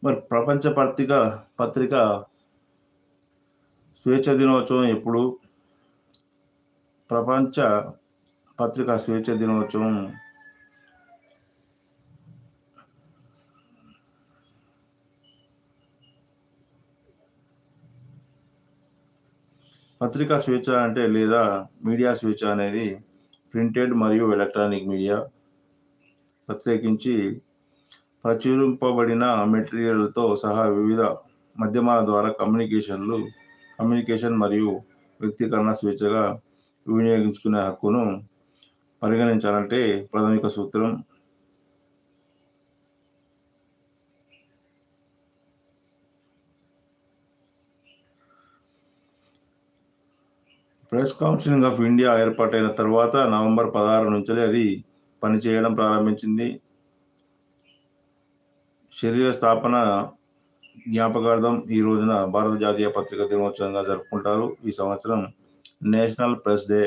మరి ప్రపంచ పత్రిక స్వేచ్ఛ దినోత్సవం ఎప్పుడు? ప్రపంచ పత్రికా స్వేచ్ఛ దినోత్సవం పత్రికా స్వేచ్ఛ అంటే లేదా మీడియా స్వేచ్ఛ అనేది ప్రింటెడ్ మరియు ఎలక్ట్రానిక్ మీడియా, ప్రత్యేకించి ప్రచురింపబడిన మెటీరియల్తో సహా వివిధ మాధ్యమాల ద్వారా కమ్యూనికేషన్ మరియు వ్యక్తీకరణ స్వేచ్ఛగా వినియోగించుకునే హక్కును పరిగణించాలంటే ప్రాథమిక సూత్రం. ప్రెస్ కౌన్సిల్ ఆఫ్ ఇండియా ఏర్పాటైన తర్వాత నవంబర్ 16 నుంచి అది పనిచేయడం ప్రారంభించింది. శరీర స్థాపన జ్ఞాపకార్థం ఈ రోజున భారత జాతీయ పత్రికా దినోత్సవంగా జరుపుకుంటారు. ఈ సంవత్సరం నేషనల్ ప్రెస్ డే.